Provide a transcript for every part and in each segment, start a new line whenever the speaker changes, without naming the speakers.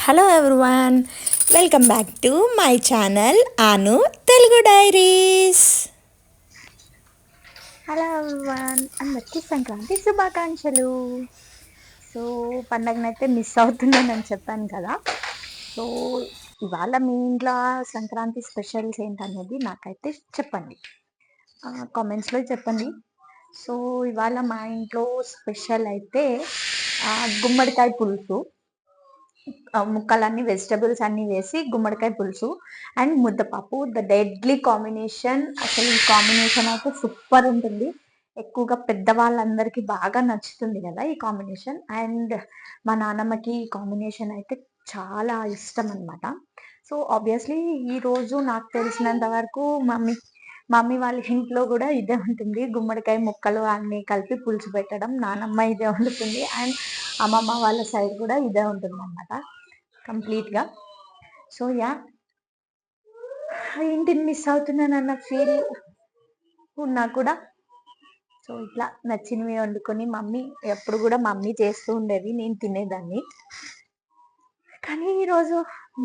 Hello everyone, welcome back to my channel Anu Telugu diaries.
Hello everyone, అందరికీ సంక్రాంతి శుభాకాంక్షలు. So పండగనైతే miss అవుతున్నానని చెప్పాను కదా. So ఇవాళ మీ ఇంట్లో సంక్రాంతి స్పెషల్స్ ఏంటనేది నాకైతే చెప్పండి, కామెంట్స్లో చెప్పండి. సో ఇవాళ మా ఇంట్లో స్పెషల్ అయితే గుమ్మడికాయ పులుసు, ముక్కలన్నీ వెజిటబుల్స్ అన్నీ వేసి గుమ్మడికాయ పులుసు అండ్ ముద్దపప్పు. The deadly combination. అసలు ఈ కాంబినేషన్ అయితే సూపర్ ఉంటుంది. ఎక్కువగా పెద్దవాళ్ళందరికీ బాగా నచ్చుతుంది కదా ఈ కాంబినేషన్. అండ్ మా నాన్నమ్మకి ఈ కాంబినేషన్ అయితే చాలా ఇష్టం అనమాట. సో ఆబ్వియస్లీ ఈరోజు నాకు తెలిసినంత వరకు మమ్మీ వాళ్ళ ఇంట్లో కూడా ఇదే ఉంటుంది. గుమ్మడికాయ ముక్కలు అన్నీ కలిపి పులుసు పెట్టడం నానమ్మ ఇదే ఉంటుంది. అండ్ అమ్మమ్మ వాళ్ళ సైడ్ కూడా ఇదే ఉంటుంది అనమాట కంప్లీట్గా. సో ఇంటిని మిస్ అవుతున్నానన్న ఫీల్ ఉన్నా కూడా సో ఇట్లా నచ్చినవి వండుకొని మమ్మీ ఎప్పుడు కూడా మమ్మీ చేస్తూ ఉండేది, నేను తినేదాన్ని. కానీ ఈరోజు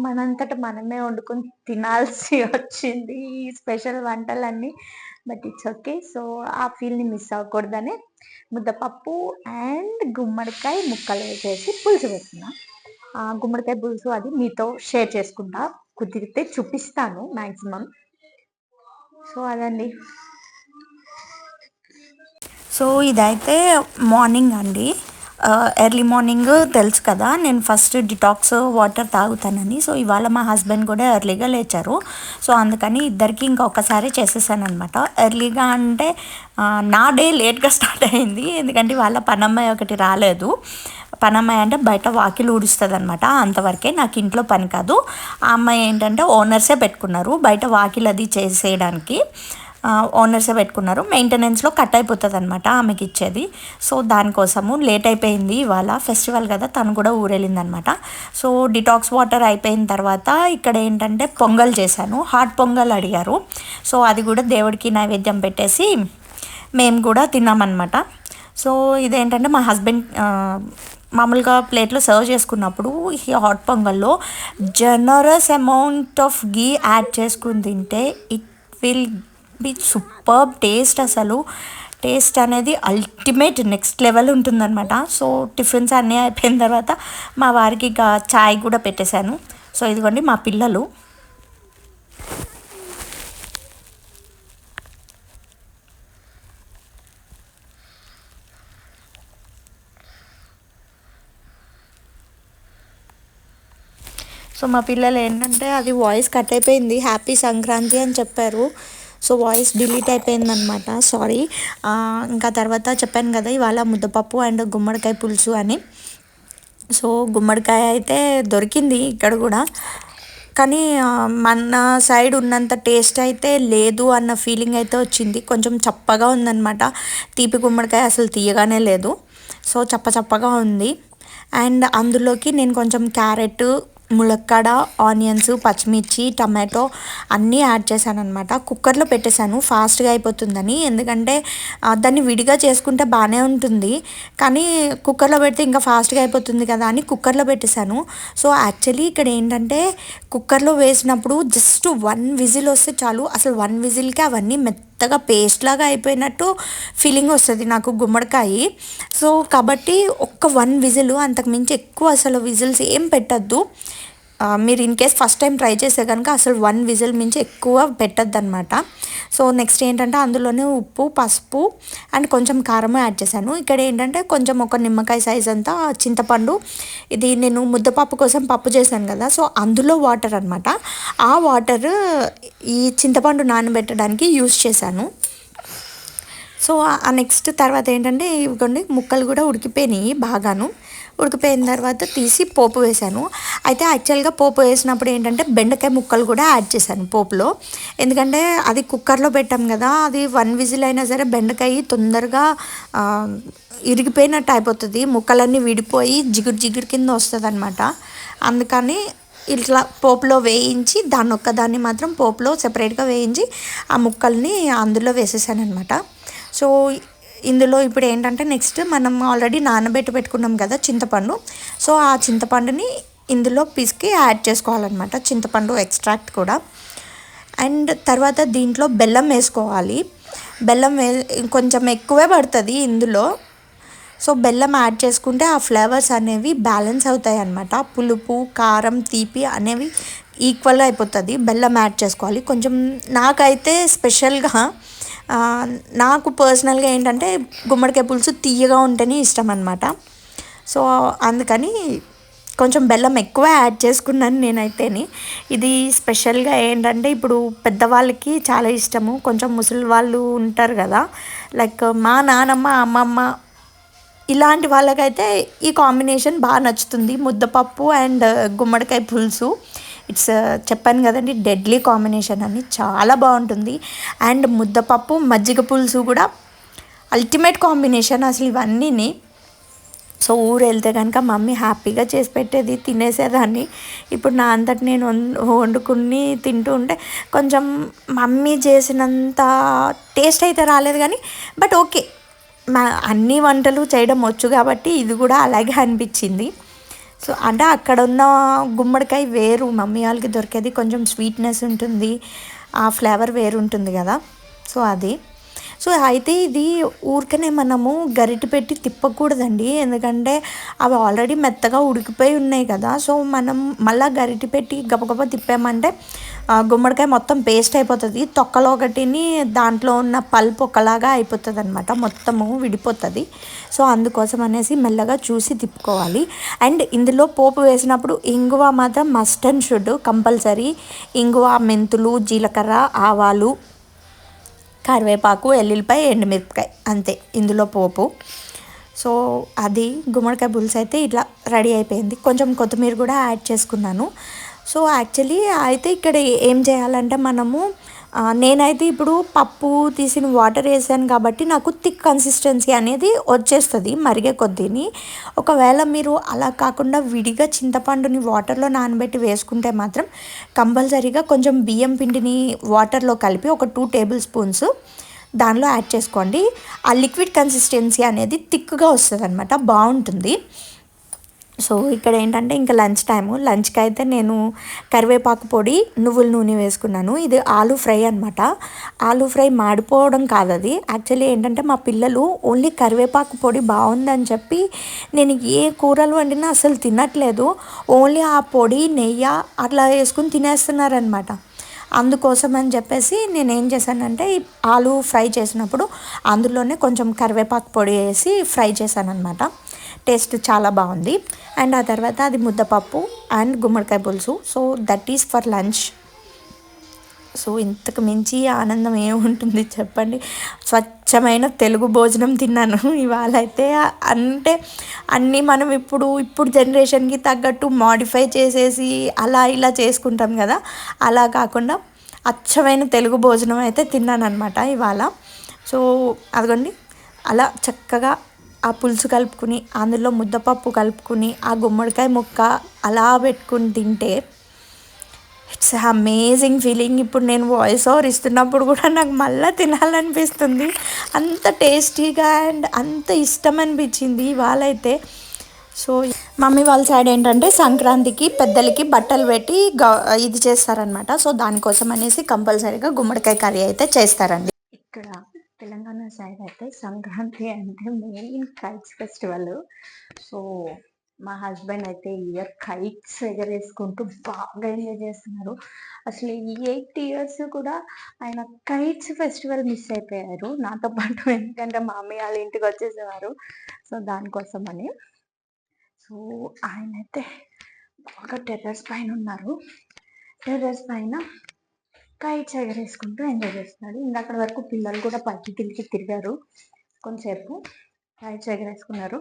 మనంతట మనమే వండుకొని తినాల్సి వచ్చింది ఈ స్పెషల్ వంటలన్నీ. But it's okay. సో ఆ ఫీల్ని మిస్ అవ్వకూడదని ముద్దపప్పు అండ్ గుమ్మడికాయ ముక్కలు వేసేసి పులుసు పెట్టిన. గుమ్మడికాయ పులుసు అది మీతో షేర్ చేసుకుంటా, కుదిరితే చూపిస్తాను మ్యాక్సిమం. సో అదండి.
సో ఇదైతే మార్నింగ్ అండి. ఎర్లీ మార్నింగ్ తెలుసు కదా, నేను ఫస్ట్ డిటాక్స్ వాటర్ తాగుతానని. సో ఇవాళ మా హస్బెండ్ కూడా ఎర్లీగా లేచారు. సో అందుకని ఇద్దరికి ఇంకొకసారి చేసేసాను అనమాట. ఎర్లీగా అంటే నా డే లేట్గా స్టార్ట్ అయింది, ఎందుకంటే వాళ్ళ పనమ్మాయి ఒకటి రాలేదు. పనమ్మాయి అంటే బయట వాకిలు ఊడుస్తుంది అనమాట, అంతవరకే, నాకు ఇంట్లో పని కాదు. ఆ అమ్మాయి ఏంటంటే ఓనర్సే పెట్టుకున్నారు బయట వాకిలు అది చేసేయడానికి. ఓనర్సే పెట్టుకున్నారు. మెయింటెనెన్స్లో కట్ అయిపోతుంది అనమాట ఆమెకి ఇచ్చేది. సో దానికోసము లేట్ అయిపోయింది. ఇవాళ ఫెస్టివల్ కదా, తను కూడా ఊరెళ్ళిందనమాట. సో డిటాక్స్ వాటర్ అయిపోయిన తర్వాత ఇక్కడ ఏంటంటే పొంగల్ చేశాను. హాట్ పొంగల్ అడిగారు. సో అది కూడా దేవుడికి నైవేద్యం పెట్టేసి మేము కూడా తిన్నామన్నమాట. సో ఇదేంటంటే మా హస్బెండ్ మామూలుగా ప్లేట్లో సర్వ్ చేసుకున్నప్పుడు ఈ హాట్ పొంగల్లో generous amount of ghee add చేసుకుని తింటే it will be super taste. అసలు టేస్ట్ అనేది అల్టిమేట్ నెక్స్ట్ లెవెల్ ఉంటుందన్నమాట. సో టిఫిన్స్ అన్నీ అయిపోయిన తర్వాత మా వారికి ఇక చాయ్ కూడా పెట్టేశాను. సో ఇదిగోండి మా పిల్లలు. సో మా పిల్లలు ఏంటంటే అది వాయిస్ కట్ అయిపోయింది, హ్యాపీ సంక్రాంతి అని చెప్పారు. సో వాయిస్ డిలీట్ అయిపోయిందనమాట, సారీ. ఇంకా తర్వాత చెప్పాను కదా ఇవాళ ముద్దపప్పు అండ్ గుమ్మడికాయ పులుసు అని. సో గుమ్మడికాయ అయితే దొరికింది ఇక్కడ కూడా, కానీ మన సైడ్ ఉన్నంత టేస్ట్ అయితే లేదు అన్న ఫీలింగ్ అయితే వచ్చింది. కొంచెం చప్పగా ఉందన్నమాట. తీపి గుమ్మడికాయ అసలు తీయగానే లేదు. సో చప్పగా ఉంది. అండ్ అందులోకి నేను కొంచెం క్యారెట్, ములక్కాడ, ఆనియన్స్, పచ్చిమిర్చి, టమాటో అన్నీ యాడ్ చేశాను అనమాట. కుక్కర్లో పెట్టేశాను ఫాస్ట్గా అయిపోతుందని, ఎందుకంటే దాన్ని విడిగా చేసుకుంటే బాగానే ఉంటుంది, కానీ కుక్కర్లో పెడితే ఇంకా ఫాస్ట్గా అయిపోతుంది కదా అని కుక్కర్లో పెట్టేశాను. సో యాక్చువల్లీ ఇక్కడ ఏంటంటే కుక్కర్లో వేసినప్పుడు జస్ట్ 1 విజిల్ వస్తే చాలు. అసలు 1 విజిల్కి అవన్నీ మెత్తగా పేస్ట్ లాగా అయిపోయినట్టు ఫీలింగ్ వస్తుంది నాకు గుమ్మడికాయ. సో కాబట్టి ఒక్క 1 విజిల్, అంతకు మించి ఎక్కువ అసలు విజిల్స్ ఏం పెట్టద్దు. మీరు in case first time try చేస్తే కనుక అసలు 1 విజిల్ మించి ఎక్కువ పెట్టద్దు అనమాట. సో నెక్స్ట్ ఏంటంటే అందులోనే ఉప్పు, పసుపు అండ్ కొంచెం కారం యాడ్ చేశాను. ఇక్కడ ఏంటంటే కొంచెం ఒక నిమ్మకాయ సైజ్ అంతా చింతపండు, ఇది నేను ముద్దపప్పు కోసం పప్పు చేశాను కదా, సో అందులో వాటర్ అనమాట. ఆ వాటర్ ఈ చింతపండు నానబెట్టడానికి యూస్ చేశాను. సో ఆ నెక్స్ట్ తర్వాత ఏంటంటే ఇవ్వండి ముక్కలు కూడా ఉడికిపోయినాయి బాగాను. ఉడికిపోయిన తర్వాత తీసి పోపు వేశాను. అయితే యాక్చువల్గా పోపు వేసినప్పుడు ఏంటంటే బెండకాయ ముక్కలు కూడా యాడ్ చేశాను పోపులో, ఎందుకంటే అది కుక్కర్లో పెట్టాం కదా, అది 1 విజిల్ అయినా సరే బెండకాయ తొందరగా ఇరిగిపోయినట్టు అయిపోతుంది, ముక్కలన్నీ విడిపోయి జిగురు కింద వస్తుంది అనమాట. అందుకని ఇట్లా పోపులో వేయించి దాన్ని ఒక్కదాన్ని మాత్రం పోపులో సెపరేట్గా వేయించి ఆ ముక్కల్ని అందులో వేసేసాను అనమాట. సో ఇందులో ఇప్పుడు ఏంటంటే నెక్స్ట్ మనం ఆల్రెడీ నానబెట్టుకున్నాం కదా చింతపండు. సో ఆ చింతపండుని ఇందులో పిసికి యాడ్ చేసుకోవాలన్నమాట, చింతపండు ఎక్స్ట్రాక్ట్ కూడా. అండ్ తర్వాత దీంట్లో బెల్లం వేసుకోవాలి. బెల్లం కొంచెం ఎక్కువే పడుతుంది ఇందులో. సో బెల్లం యాడ్ చేసుకుంటే ఆ ఫ్లేవర్స్ అనేవి బ్యాలెన్స్ అవుతాయి అన్నమాట. పులుపు, కారం, తీపి అనేవి ఈక్వల్గా అయిపోతుంది. బెల్లం యాడ్ చేసుకోవాలి కొంచెం. నాకైతే స్పెషల్గా నాకు పర్సనల్గా ఏంటంటే గుమ్మడికాయ పులుసు తీయగా ఉంటేనే ఇష్టం అనమాట. సో అందుకని కొంచెం బెల్లం ఎక్కువ యాడ్ చేసుకున్నాను నేనైతేని. ఇది స్పెషల్గా ఏంటంటే ఇప్పుడు పెద్దవాళ్ళకి చాలా ఇష్టము, కొంచెం ముసలి వాళ్ళు ఉంటారు కదా, లైక్ మా నానమ్మ, అమ్మమ్మ ఇలాంటి వాళ్ళకైతే ఈ కాంబినేషన్ బాగా నచ్చుతుంది. ముద్దపప్పు అండ్ గుమ్మడికాయ పులుసు, ఇట్స్ చెప్పాను కదండి డెడ్లీ కాంబినేషన్ అని, చాలా బాగుంటుంది. అండ్ ముద్దపప్పు మజ్జిగ పులుసు కూడా అల్టిమేట్ కాంబినేషన్ అసలు ఇవన్నీని. సో ఊరు వెళ్తే కనుక మమ్మీ హ్యాపీగా చేసి పెట్టేది, తినేసేదాన్ని. ఇప్పుడు నా అంతటి నేను వండుకుని తింటూ ఉంటే కొంచెం మమ్మీ చేసినంత టేస్ట్ అయితే రాలేదు కానీ, బట్ ఓకే, అన్ని వంటలు చేయడం వచ్చు కాబట్టి ఇది కూడా అలాగే అనిపించింది. సో అంటే అక్కడ ఉన్న గుమ్మడికాయ వేరు, మమ్మీ వాళ్ళకి దొరికేది కొంచెం స్వీట్నెస్ ఉంటుంది, ఆ ఫ్లేవర్ వేరు ఉంటుంది కదా. సో అది. సో అయితే ఇది ఊరికనే మనము గరిటె పెట్టి తిప్పకూడదండి, ఎందుకంటే అవి ఆల్రెడీ మెత్తగా ఉడికిపోయి ఉన్నాయి కదా. సో మనం మళ్ళీ గరిటె పెట్టి గబగబా తిప్పామంటే గుమ్మడికాయ మొత్తం పేస్ట్ అయిపోతుంది. తొక్కలో ఒకటిని దాంట్లో ఉన్న పల్ప్ ఒకలాగా అయిపోతుంది అనమాట, మొత్తము విడిపోతుంది. సో అందుకోసం అనేసి మెల్లగా చూసి తిప్పుకోవాలి. అండ్ ఇందులో పోపు వేసినప్పుడు ఇంగువ మాత్రం మస్ట్ అండ్ షుడ్ కంపల్సరీ. ఇంగువ, మెంతులు, జీలకర్ర, ఆవాలు, కరివేపాకు, ఎల్లుల్లిపాయ, ఎండుమిరపకాయ, అంతే ఇందులో పోపు. సో అది గుమ్మడికాయ పులుసు అయితే ఇట్లా రెడీ అయిపోయింది. కొంచెం కొత్తిమీర కూడా యాడ్ చేసుకున్నాను. సో యాక్చువల్లీ అయితే ఇక్కడ ఏం చేయాలంటే మనము నేనైతే ఇప్పుడు పప్పు తీసిన వాటర్ వేసాను కాబట్టి నాకు థిక్ కన్సిస్టెన్సీ అనేది వచ్చేస్తుంది మరిగే కొద్దిని. ఒకవేళ మీరు అలా కాకుండా విడిగా చింతపండుని వాటర్లో నానబెట్టి వేసుకుంటే మాత్రం కంపల్సరీగా కొంచెం బియ్యం పిండిని వాటర్లో కలిపి ఒక 2 టేబుల్ స్పూన్స్ దానిలో యాడ్ చేసుకోండి. ఆ లిక్విడ్ కన్సిస్టెన్సీ అనేది థిక్గా వస్తుంది అనమాట, బాగుంటుంది. సో ఇక్కడ ఏంటంటే ఇంకా లంచ్ టైము. లంచ్కి అయితే నేను కరివేపాకు పొడి, నువ్వుల నూనె వేసుకున్నాను. ఇది ఆలూ ఫ్రై అనమాట. ఆలూ ఫ్రై మాడిపోవడం కాదు, అది యాక్చువల్లీ ఏంటంటే మా పిల్లలు ఓన్లీ కరివేపాకు పొడి బాగుందని చెప్పి నేను ఏ కూరలు వండినా అసలు తినట్లేదు, ఓన్లీ ఆ పొడి, నెయ్యి అట్లా వేసుకుని తినేస్తున్నారనమాట. అందుకోసం అని చెప్పేసి నేను ఏం చేశానంటే ఆలూ ఫ్రై చేసినప్పుడు అందులోనే కొంచెం కరివేపాకు పొడి వేసి ఫ్రై చేశాను అనమాట. టేస్ట్ చాలా బాగుంది. అండ్ ఆ తర్వాత అది ముద్దపప్పు అండ్ గుమ్మడికాయ పులుసు. So that is for lunch. So ఇంతకు మించి ఆనందం ఏముంటుంది చెప్పండి. స్వచ్ఛమైన తెలుగు భోజనం తిన్నాను ఇవాళ అయితే. అంటే అన్నీ మనం ఇప్పుడు జనరేషన్కి తగ్గట్టు మాడిఫై చేసేసి అలా ఇలా చేసుకుంటాం కదా, అలా కాకుండా అచ్చమైన తెలుగు భోజనం అయితే తిన్నాను అనమాట ఇవాళ. సో అదిగోండి అలా చక్కగా ఆ పులుసు కలుపుకుని, అందులో ముద్దపప్పు కలుపుకుని, ఆ గుమ్మడికాయ ముక్క అలా పెట్టుకుని తింటే ఇట్స్ అమేజింగ్ ఫీలింగ్. ఇప్పుడు నేను వాయిస్ ఓవర్ ఇస్తున్నప్పుడు కూడా నాకు మళ్ళీ తినాలనిపిస్తుంది, అంత టేస్టీగా అండ్ అంత ఇష్టం అనిపించింది ఇవాళ అయితే. సో మమ్మీ వాళ్ళ సైడ్ ఏంటంటే సంక్రాంతికి పెద్దలకి బట్టలు పెట్టి ఇది చేస్తారనమాట. సో దానికోసం అనేసి కంపల్సరీగా గుమ్మడికాయ కర్రీ అయితే చేస్తారండి.
ఇక్కడ తెలంగాణ సైడ్ అయితే సంక్రాంతి అంటే మెయిన్ కైట్స్ ఫెస్టివల్. సో మా హస్బెండ్ అయితే ఇయర్ కైట్స్ ఎగరేసుకుంటూ బాగా ఎంజాయ్ చేస్తున్నారు. అసలు ఈ 8 ఇయర్స్ కూడా ఆయన కైట్స్ ఫెస్టివల్ మిస్ అయిపోయారు నాతో పాటు, ఎందుకంటే మా అమ్మ వాళ్ళ ఇంటికి వచ్చేసేవారు. సో దానికోసం అని. సో ఆయన అయితే బాగా టెర్రస్ పైన ఉన్నారు. టెర్రస్ పైన కైట్స్ ఎగరేసుకుంటూ ఎంజాయ్ చేస్తున్నాడు. ఇందాక వరకు పిల్లలు కూడా పైకి కిందికి తిరిగారు కొంతసేపు, కైట్స్ ఎగరేసుకున్నారు.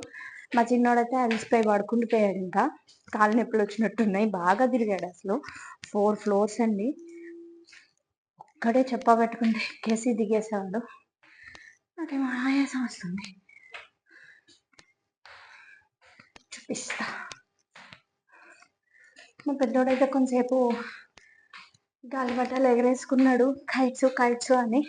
మా చిన్నోడైతే అలసిపోయి పడుకుండిపోయాడు, ఇంకా కాళ్ళు నొప్పులు వచ్చినట్టున్నాయి, బాగా తిరిగాడు అసలు. 4 ఫ్లోర్స్ అండి, ఒక్కడే చెప్పా పెట్టుకుంటే ఎక్కేసి దిగేసేవాడు. నాకేమో ఆయాసం వస్తుంది, చూపిస్తా. మా పెద్దోడైతే కొంతసేపు గాలిపటాలు ఎగరేసుకున్నాడు, కైట్స్ కైట్స్ అని.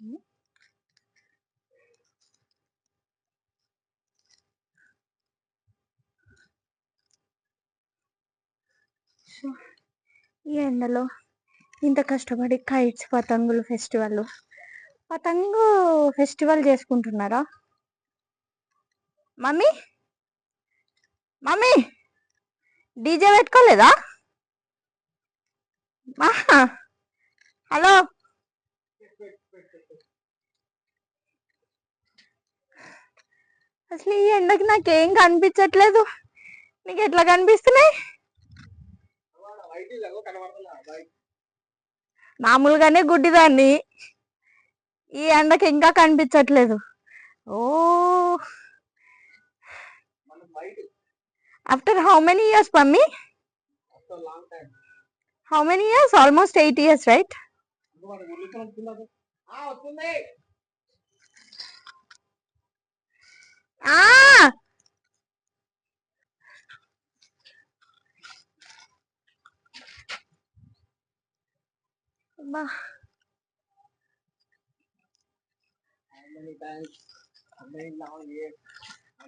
సో ఈ ఎండలో ఇంత కష్టపడి కైట్స్ పతంగులు పతంగు ఫెస్టివల్ చేసుకుంటున్నారా? మమ్మీ మమ్మీ డీజే పెట్టుకోలేదా? హలో, అసలు ఈ ఎండకి నాకేం కనిపించట్లేదు. నీకు ఎట్లా కనిపిస్తున్నాయి? మామూలుగానే గుడ్డిదాన్ని, ఈ ఎండకి ఇంకా కనిపించట్లేదు. Oh, after how many years mummy? How many years? Almost 8 years, right?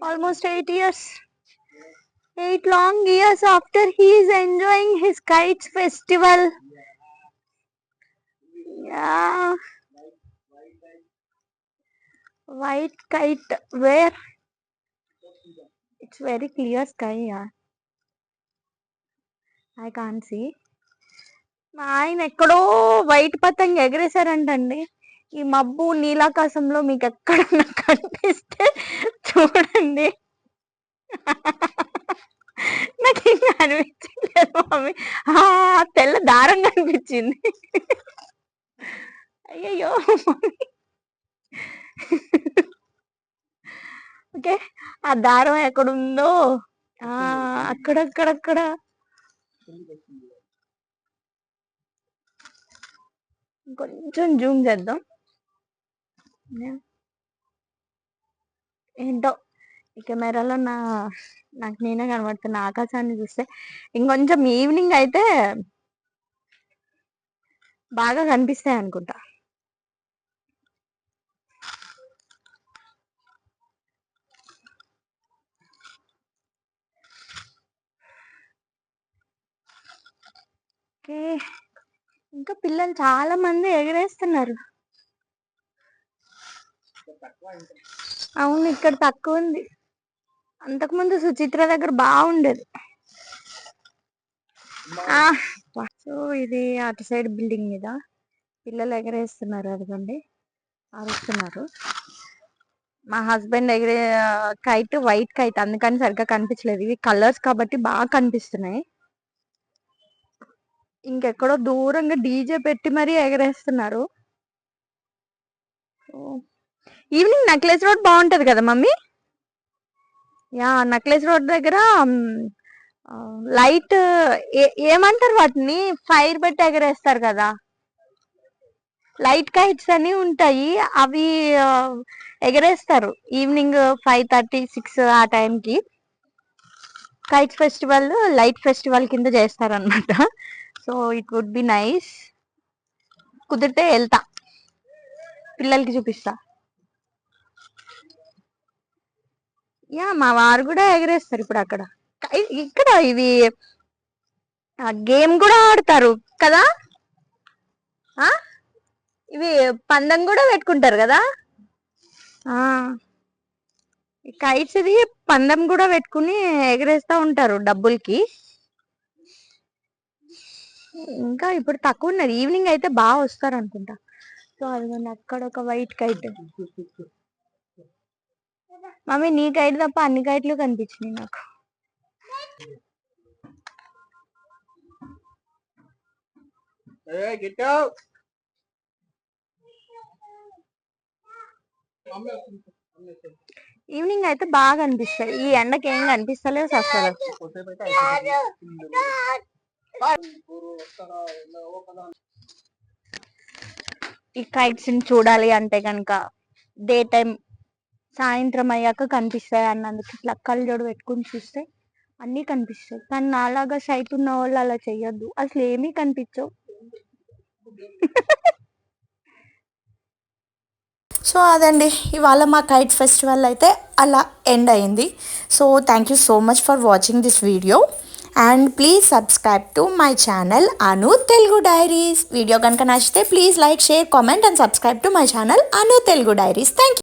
Almost 8 years. 8 long years after he is enjoying his kites festival. Yeah. White kite. Where? It's very clear sky. Yeah. I can't see. ఆయన ఎక్కడో white పతంగి ఎగరేశారంటండి. ఈ మబ్బు నీలాకాశంలో మీకు ఎక్కడన్నా కనిపిస్తే చూడండి. నాకు ఇంకా అనిపించలేదు మమ్మీ, తెల్ల దారం కనిపించింది. అయ్యయ్యో ఓకే, ఆ దారం ఎక్కడుందో అక్కడక్కడక్కడ కొంచెం జూమ్ చేద్దాం. ఏంటో ఈ కెమెరాలో నాకు నేనే కనబడుతున్నా. ఆకాశాన్ని చూస్తే ఇంకొంచెం ఈవినింగ్ అయితే బాగా కనిపిస్తాయి అనుకుంటా. ఓకే, ఇంకా పిల్లలు చాలా మంది ఎగరేస్తున్నారు. అవును, ఇక్కడ తక్కువ ఉంది. అంతకుముందు సుచిత్ర దగ్గర బాగుండేది. సో ఇది అటు సైడ్ బిల్డింగ్ మీద పిల్లలు ఎగరేస్తున్నారు. అదిగోండి, అరుస్తున్నారు. మా హస్బెండ్ ఎగిరే కైట్ వైట్ కైట్, అందుకని సరిగ్గా కనిపించలేదు. ఇవి కలర్స్ కాబట్టి బాగా కనిపిస్తున్నాయి. ఇంకెక్కడో దూరంగా డీజే పెట్టి మరీ ఎగరేస్తున్నారు. ఈవినింగ్ నక్లెస్ రోడ్ బాగుంటది కదా మమ్మీ? యా, నక్లెస్ రోడ్ దగ్గర లైట్ ఏమంటారు వాటిని, ఫైర్ పెట్టి ఎగరేస్తారు కదా, లైట్ కైట్స్ అని ఉంటాయి. అవి ఎగరేస్తారు ఈవినింగ్ 5:30, 6 ఆ టైంకి. కైట్స్ ఫెస్టివల్ లైట్ ఫెస్టివల్ కింద చేస్తారనమాట. So it would be nice. కుదిరితే వెళ్తా, పిల్లలకి చూపిస్తా. యా, మా వారు కూడా ఎగరేస్తారు ఇప్పుడు అక్కడ. ఇక్కడ ఇవి గేమ్ కూడా ఆడతారు కదా, ఇవి పందెం కూడా పెట్టుకుంటారు కదా. కైట్స్ ఇది పందెం కూడా పెట్టుకుని ఎగరేస్తా ఉంటారు డబ్బులకి. ఇంకా ఇప్పుడు తక్కువ ఉన్నది, ఈవినింగ్ అయితే బాగా వస్తారు అనుకుంటా. సో అదిగోండి అక్కడ ఒక వైట్ కైట్. మమ్మీ, నీ కైట్ తప్ప అన్ని కైట్లు కనిపించినాయి నాకు. ఈవినింగ్ అయితే బాగా కనిపిస్తాయి. ఈ ఎండకి ఏం కనిపిస్తలేదు అసలు. ఈ కైట్స్ ని చూడాలి అంటే కనుక డే టైం, సాయంత్రం అయ్యాక కనిపిస్తాయి అన్నందుకు ఇట్లా కళ్ళజోడు పెట్టుకుని చూస్తే అన్నీ కనిపిస్తాయి. కానీ నాలాగా సైట్ ఉన్న వాళ్ళు అలా చెయ్యొద్దు, అసలు ఏమీ కనిపించవు.
సో అదండి ఇవాళ మా కైట్ ఫెస్టివల్ అయితే అలా ఎండ్ అయింది. So thank you so much for watching this video and please subscribe to my channel Anu Telugu diaries. Video కనుక నచ్చితే please like, share, comment and subscribe to my channel Anu Telugu diaries. Thank you.